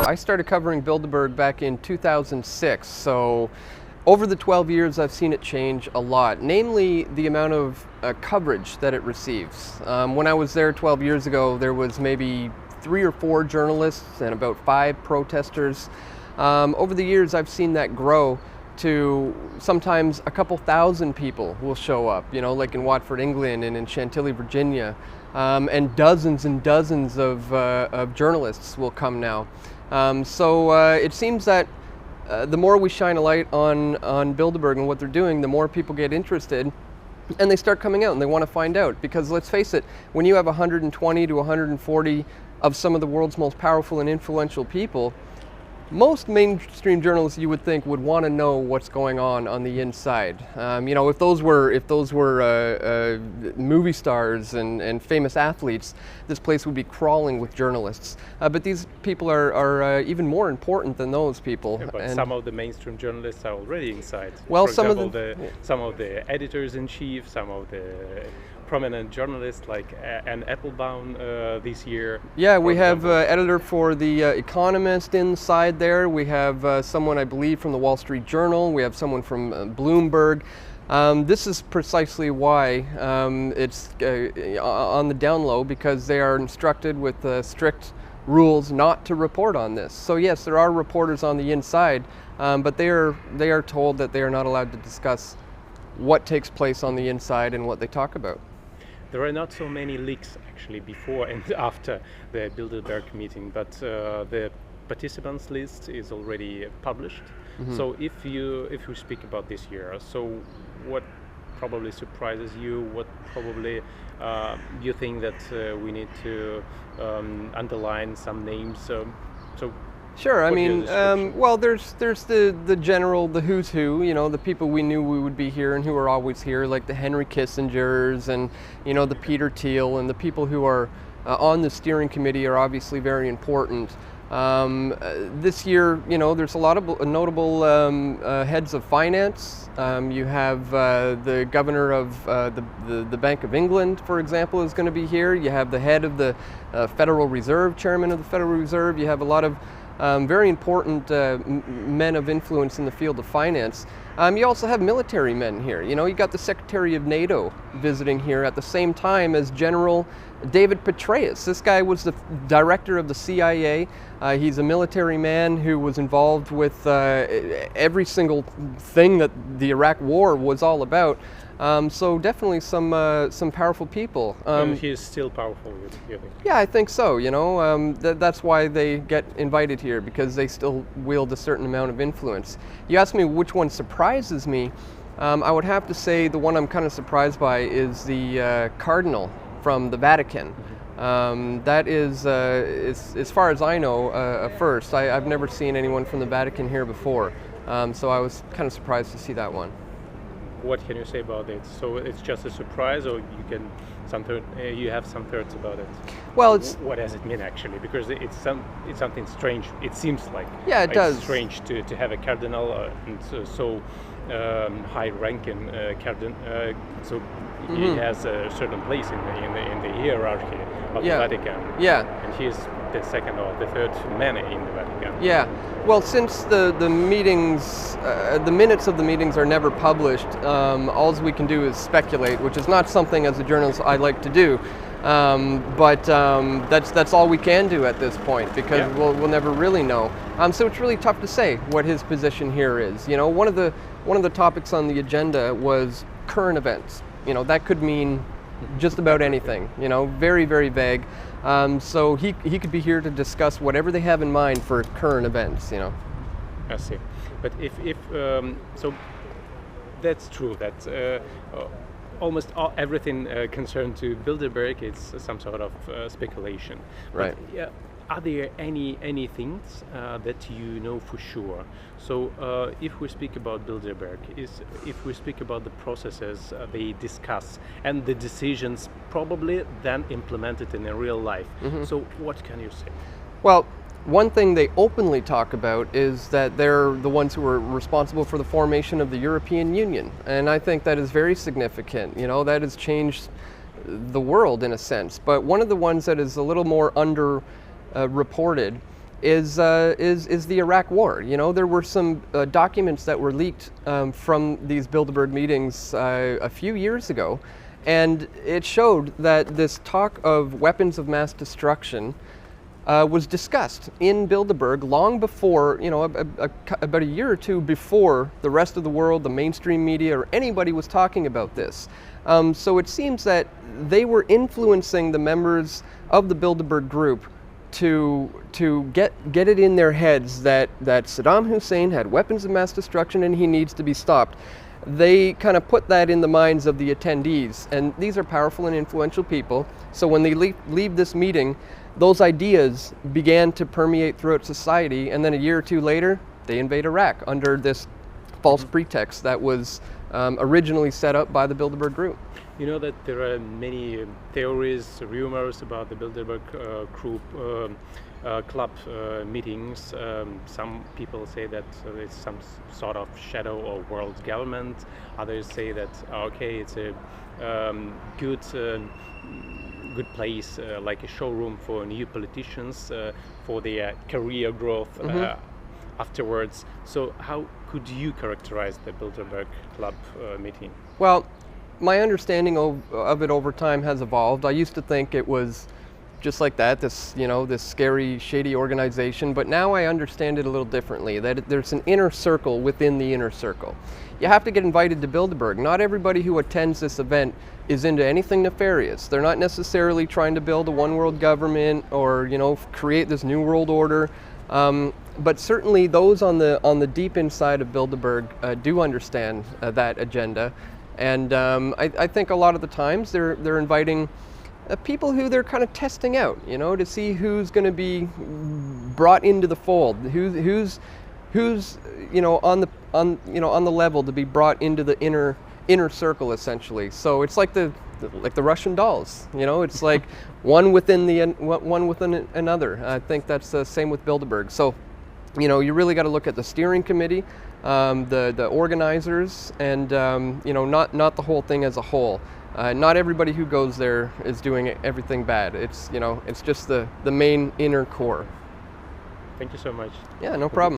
I started covering Bilderberg back in 2006, so over the 12 years I've seen it change a lot, namely the amount of coverage that it receives. When I was there 12 years ago, there was maybe 3 or 4 journalists and about 5 protesters. Over the years I've seen that grow to sometimes a couple thousand people will show up, you know, like in Watford, England and in Chantilly, Virginia, and dozens of journalists will come now. So it seems that the more we shine a light on Bilderberg and what they're doing, the more people get interested and they start coming out and they want to find out. Because let's face it, when you have 120 to 140 of some of the world's most powerful and influential people, most mainstream journalists, you would think, would want to know what's going on the inside. You know, if those were movie stars and famous athletes, this place would be crawling with journalists. But these people are even more important than those people. Yeah, but some of the mainstream journalists are already inside. Well, for some example, some of the editors-in-chief, some of the prominent journalists like Anne Applebaum this year. Yeah, we have editor for The Economist inside there. We have someone, I believe, from the Wall Street Journal. We have someone from Bloomberg. This is precisely why it's on the down low, because they are instructed with strict rules not to report on this. So yes, there are reporters on the inside, but they are told that they are not allowed to discuss what takes place on the inside and what they talk about. There are not so many leaks actually before and after the Bilderberg meeting, but the participants list is already published. Mm-hmm. So if we speak about this year, so what probably surprises you? What probably you think that we need to underline some names? So sure. I mean, well, there's the general, the who's who, you know, the people we knew we would be here and who are always here, like the Henry Kissingers and, you know, the Peter Thiel, and the people who are on the steering committee are obviously very important. This year, you know, there's a lot of notable heads of finance. You have the governor of the Bank of England, for example, is going to be here. You have the head of the Federal Reserve, chairman of the Federal Reserve. You have a lot of very important men of influence in the field of finance. You also have military men here. You know, you got the Secretary of NATO visiting here at the same time as General David Petraeus. This guy was the director of the CIA. He's a military man who was involved with every single thing that the Iraq War was all about. So definitely some powerful people. He is still powerful, you think? Yeah, I think so. You know, that's why they get invited here, because they still wield a certain amount of influence. You asked me which one surprises me. I would have to say the one I'm kind of surprised by is the Cardinal from the Vatican. That is, as far as I know, a first. I've never seen anyone from the Vatican here before, so I was kind of surprised to see that one. What can you say about it? So it's just a surprise, or you have some thoughts about it? Well, what does it mean actually? Because it's something strange. It seems like it does. It's strange to have a cardinal and so high-ranking cardinal. So he has a certain place in the hierarchy of the Vatican. Yeah. And he is the second or the third man in the Vatican. Yeah. Well, since the meetings, the minutes of the meetings are never published, all we can do is speculate, which is not something as a journalist I like to do. But that's all we can do at this point, because we'll never really know. So it's really tough to say what his position here is. You know, one of the topics on the agenda was current events. You know, that could mean just about anything. You know, very, very vague. So he could be here to discuss whatever they have in mind for current events. You know. I see. But if so, that's true. That's almost everything concerned to Bilderberg is some sort of speculation. Right. But, are there any things that you know for sure? So if we speak about Bilderberg, if we speak about the processes they discuss and the decisions probably then implemented in a real life. Mm-hmm. So what can you say? Well, one thing they openly talk about is that they're the ones who are responsible for the formation of the European Union. And I think that is very significant. You know, that has changed the world in a sense. But one of the ones that is a little more reported is the Iraq War. You know, there were some documents that were leaked from these Bilderberg meetings a few years ago, and it showed that this talk of weapons of mass destruction was discussed in Bilderberg long before, you know, about a year or two before the rest of the world, the mainstream media, or anybody was talking about this. So it seems that they were influencing the members of the Bilderberg group to get it in their heads that Saddam Hussein had weapons of mass destruction and he needs to be stopped. They kind of put that in the minds of the attendees, and these are powerful and influential people. So when they leave this meeting, those ideas began to permeate throughout society, and then a year or two later, they invade Iraq under this false pretext that was originally set up by the Bilderberg group. You know that there are many theories, rumors about the Bilderberg group club meetings. Some people say that it's some sort of shadow or world government. Others say that okay, it's a good place, like a showroom for new politicians for their career growth afterwards. So how could you characterize the Bilderberg club meeting? Well, my understanding of it over time has evolved. I used to think it was just like that, this scary, shady organization, but now I understand it a little differently, that there's an inner circle within the inner circle. You have to get invited to Bilderberg. Not everybody who attends this event is into anything nefarious. They're not necessarily trying to build a one world government or, you know, create this new world order. But certainly those on the deep inside of Bilderberg do understand that agenda. And I think a lot of the times they're inviting people who they're kind of testing out, you know, to see who's going to be brought into the fold, who's you know on the level to be brought into the inner circle, essentially. So it's like the Russian dolls, you know. It's like one within another. I think that's the same with Bilderberg. So, you know, you really got to look at the steering committee, the organizers, and you know, not the whole thing as a whole. Not everybody who goes there is doing everything bad. It's, you know, it's just the main inner core. Thank you so much. Yeah, no problem.